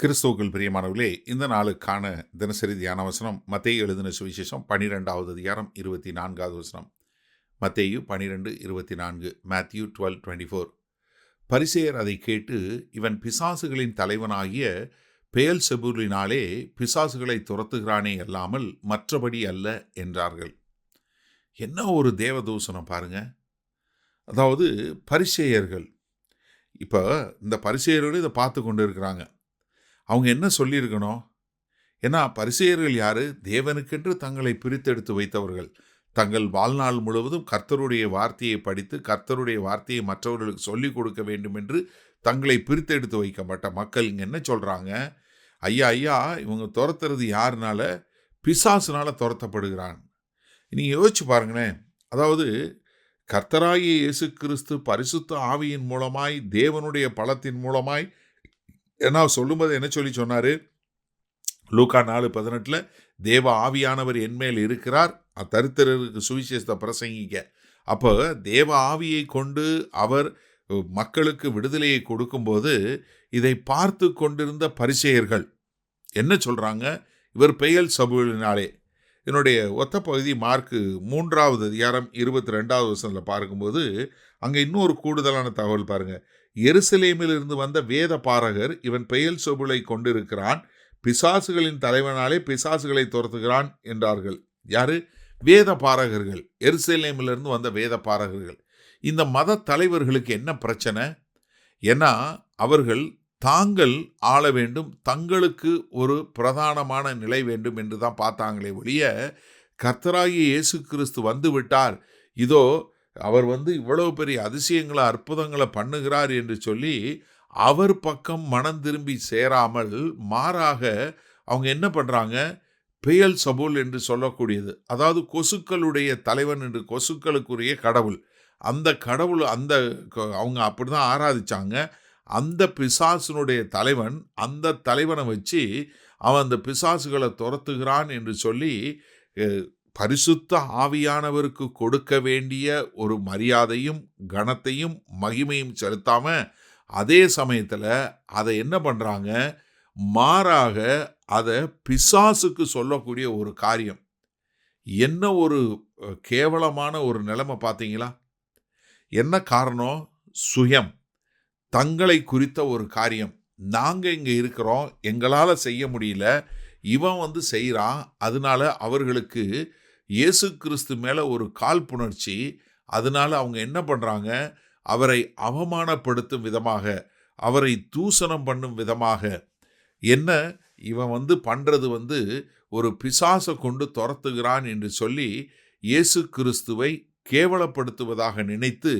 கிறிஸ்துவுக்குள் பிரியமானவர்களே, இந்த நாளுக்கான தினசரி தியான வசனம் மத்தேயு எழுதின சுவிசேஷம் 12வது அதிகாரம் 24வது வசனம். மத்தேயு 12:24. மேத்யூ 12:24. பரிசேயர் அதை கேட்டு, இவன் பிசாசுகளின் தலைவனாகிய பெயல்செபூலினாலே பிசாசுகளை துரத்துகிறானே அல்லாமல் மற்றபடி அல்ல என்றார்கள். என்ன ஒரு தேவதூஷணம் பாருங்க. அதாவது பரிசேயர்கள், இப்போ இந்த பரிசேயர்கள் இதை பார்த்து கொண்டு இருக்கிறாங்க. அவங்க என்ன சொல்லியிருக்கணும்? ஏன்னா பரிசேயர்கள் யாரு? தேவனுக்கென்று தங்களை பிரித்தெடுத்து வைத்தவர்கள். தங்கள் வாழ்நாள் முழுவதும் கர்த்தருடைய வார்த்தையை படித்து கர்த்தருடைய வார்த்தையை மற்றவர்களுக்கு சொல்லிக் கொடுக்க வேண்டும் என்று தங்களை பிரித்தெடுத்து வைக்கப்பட்ட மக்கள் இங்கே என்ன சொல்கிறாங்க? ஐயா ஐயா, இவங்க துரத்துறது யாருனால? பிசாசுனால துரத்தப்படுகிறான். நீங்கள் யோசிச்சு பாருங்களேன். அதாவது கர்த்தராகிய இயேசு கிறிஸ்து பரிசுத்த ஆவியின் மூலமாய், தேவனுடைய பலத்தின் மூலமாய், ஏன்னா சொல்லும்போது என்ன சொன்னார்? லூக்கா 4:18 தேவ ஆவியானவர் என்மேல் இருக்கிறார், தரித்திரருக்கு சுவிசேஷத்தை பிரசங்கிக்க. அப்போ தேவ ஆவியை கொண்டு அவர் மக்களுக்கு விடுதலையை கொடுக்கும்போது இதை பார்த்து கொண்டிருந்த பரிசேயர்கள் என்ன சொல்கிறாங்க? இவர் பெயல்செபூலினாலே. என்னுடைய ஒத்த பகுதி மார்க்கு 3வது அதிகாரம் 22வது வசனத்தில் பார்க்கும்போது அங்கே இன்னொரு கூடுதலான தகவல் பாருங்கள். எருசலேமில் இருந்து வந்த வேத பாரகர் இவன் பெயல்செபூலை கொண்டிருக்கிறான், பிசாசுகளின் தலைவனாலே பிசாசுகளை துரத்துகிறான் என்றார்கள். யாரு? வேத பாரகர்கள். எருசலேமிலிருந்து வந்த வேத பாரகர்கள். இந்த மத தலைவர்களுக்கு என்ன பிரச்சனை? ஏன்னா அவர்கள் தாங்கள் ஆள வேண்டும், தங்களுக்கு ஒரு பிரதானமான நிலை வேண்டும் என்று தான் பார்த்தாங்களே ஒழிய, கர்த்தராகிய இயேசு கிறிஸ்து வந்து விட்டார், இதோ அவர் இவ்வளவு பெரிய அதிசயங்களை அற்புதங்களை பண்ணுகிறார் என்று சொல்லி அவர் பக்கம் மனம் திரும்பி சேராமல், மாறாக அவங்க என்ன பண்ணுறாங்க? பெயல்செபூல் என்று சொல்லக்கூடியது, அதாவது கொசுக்களுடைய தலைவன் என்று, கொசுக்களுக்குரிய கடவுள், அந்த கடவுள், அவங்க அப்படி தான் ஆராதிச்சாங்க. அந்த பிசாசுனுடைய தலைவன், அந்த தலைவனை வச்சு அவன் அந்த பிசாசுகளை துரத்துகிறான் என்று சொல்லி பரிசுத்த ஆவியானவருக்கு கொடுக்க வேண்டிய ஒரு மரியாதையும் கனத்தையும் மகிமையும் செலுத்தாம, அதே சமயத்தில் அதை என்ன பண்ணுறாங்க? மாறாக அதை பிசாசுக்கு சொல்லக்கூடிய ஒரு காரியம். என்ன ஒரு கேவலமான ஒரு நிலைமை பார்த்தீங்களா? என்ன காரணம்? சுயம், தங்களை குறித்த ஒரு காரியம். நாங்கள் இங்கே இருக்கிறோம், எங்களால் செய்ய முடியல, இவன் செய்கிறான், அதனால அவர்களுக்கு இயேசு கிறிஸ்து மேலே ஒரு காழ்ப்புணர்ச்சி. அதனால அவங்க என்ன பண்ணுறாங்க? அவரை அவமானப்படுத்தும் விதமாக, அவரை தூஷணம் பண்ணும் விதமாக, என்ன இவன் பண்ணுறது ஒரு பிசாசை கொண்டு துரத்துகிறான் என்று சொல்லி இயேசு கிறிஸ்துவை கேவலப்படுத்துவதாக நினைத்து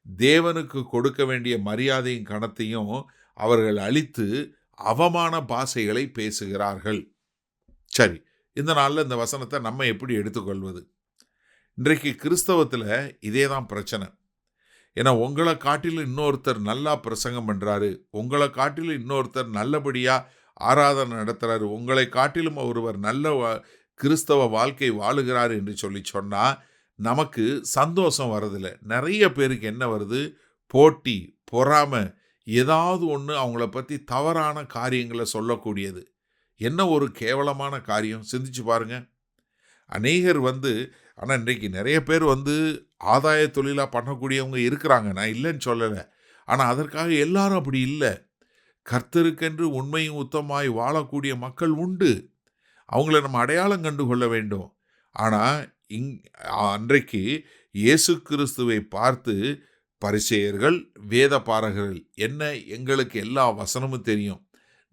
தேவனுக்கு கொடுக்க வேண்டிய மரியாதையும் கனத்தையும் அவர்கள் அளித்து அவமான பாஷைகளை பேசுகிறார்கள். சரி, இந்த நாளில் இந்த வசனத்தை நம்ம எப்படி எடுத்துக்கொள்வது? இன்றைக்கு கிறிஸ்தவத்தில் இதே தான் பிரச்சனை. ஏன்னா உங்களை காட்டிலும் இன்னொருத்தர் நல்லா பிரசங்கம் பண்ணுறாரு, உங்களை காட்டிலும் இன்னொருத்தர் நல்லபடியாக ஆராதனை நடத்துகிறாரு, உங்களை காட்டிலும் ஒருவர் நல்ல கிறிஸ்தவ வாழ்க்கை வாழுகிறார் என்று சொன்னால் நமக்கு சந்தோஷம் வரதில்லை. நிறைய பேருக்கு என்ன வருது? போட்டி, பொறாமை, ஏதாவது ஒன்று அவங்கள பற்றி தவறான காரியங்களை சொல்லக்கூடியது. என்ன ஒரு கேவலமான காரியம், சிந்திச்சு பாருங்க. அநேகர் ஆனால் இன்றைக்கு நிறைய பேர் ஆதாய தொழிலாக பண்ணக்கூடியவங்க இருக்கிறாங்க, நான் இல்லைன்னு சொல்லலை. ஆனால் அதற்காக எல்லாரும் அப்படி இல்லை. கர்த்தருக்கென்று உண்மையும் உத்தமாய் வாழக்கூடிய மக்கள் உண்டு, அவங்கள நம்ம அடையாளம் கண்டு கொள்ள வேண்டும். ஆனால் அன்றைக்கு இயேசு கிறிஸ்துவை பார்த்து பரிசேயர்கள், வேத பாரகர்கள், என்ன எங்களுக்கு எல்லா வசனமும் தெரியும்,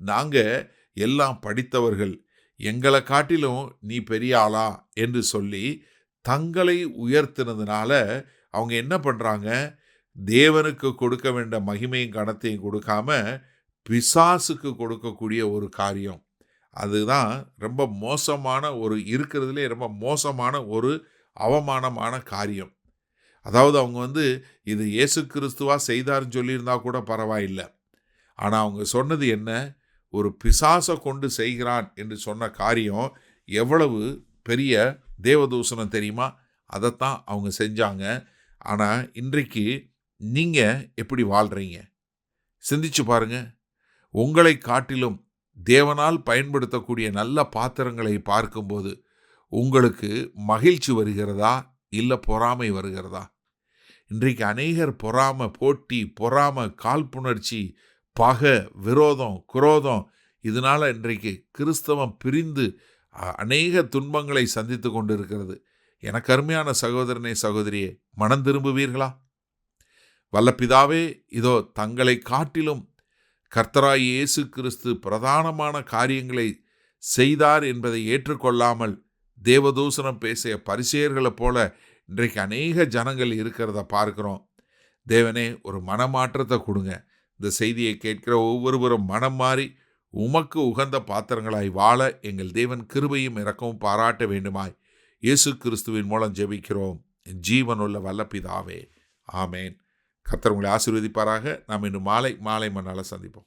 நாங்கள் எல்லாம் படித்தவர்கள், எங்களை காட்டிலும் நீ பெரிய ஆளா என்று சொல்லி தங்களை உயர்த்தினதுனால அவங்க என்ன பண்ணுறாங்க? தேவனுக்கு கொடுக்க வேண்டிய மகிமையும் கனத்தையும் கொடுக்காம பிசாசுக்கு கொடுக்கக்கூடிய ஒரு காரியம். அதுதான் ரொம்ப மோசமான இருக்கிறதுலே ரொம்ப மோசமான ஒரு அவமானமான காரியம். அதாவது அவங்க இது இயேசு கிறிஸ்துவா செய்தார்னு சொல்லியிருந்தா கூட பரவாயில்லை. ஆனால் அவங்க சொன்னது என்ன? ஒரு பிசாசை கொண்டு செய்கிறான் என்று சொன்ன காரியம் எவ்வளவு பெரிய தேவதூஷணம் தெரியுமா? அதைத்தான் அவங்க செஞ்சாங்க. ஆனால் இன்றைக்கு நீங்கள் எப்படி வாழ்கிறீங்க? சிந்திச்சு பாருங்க. உங்களை காட்டிலும் தேவனால் பயன்படுத்தக்கூடிய நல்ல பாத்திரங்களை பார்க்கும்போது உங்களுக்கு மகிழ்ச்சி வருகிறதா, இல்லை பொறாமை வருகிறதா? இன்றைக்கு அநேகர் பொறாமை, போட்டி, பொறாமை, காழ்ப்புணர்ச்சி, பகை, விரோதம், குரோதம், இதனால் இன்றைக்கு கிறிஸ்தவம் பிரிந்து அநேக துன்பங்களை சந்தித்து கொண்டு இருக்கிறது. எனக்கு அருமையான சகோதரனே, சகோதரியே, மனம் திரும்புவீர்களா? வல்ல பிதாவே, இதோ தங்களை காட்டிலும் கர்த்தராய் இயேசு கிறிஸ்து பிரதானமான காரியங்களை செய்தார் என்பதை ஏற்றுக்கொள்ளாமல் தேவதூசணம் பேசிய பரிசேயர்களைப் போல இன்றைக்கு அநேக ஜனங்கள் இருக்கிறத பார்க்கிறோம். தேவனே, ஒரு மனமாற்றத்தை கொடுங்க. இந்த செய்தியை கேட்கிற ஒவ்வொருவரும் மனம் மாறி உமக்கு உகந்த பாத்திரங்களாய் வாழ எங்கள் தேவன் கிருபையும் இரக்கமும் பாராட்ட வேண்டுமாய் இயேசு கிறிஸ்துவின் மூலம் ஜெபிக்கிறோம், ஜீவனுள்ள வல்ல பிதாவே, ஆமேன். கர்த்தர் உங்களை ஆசீர்வதிப்பாராக. நாம் இன்று மாலை மண்ணால் சந்திப்போம்.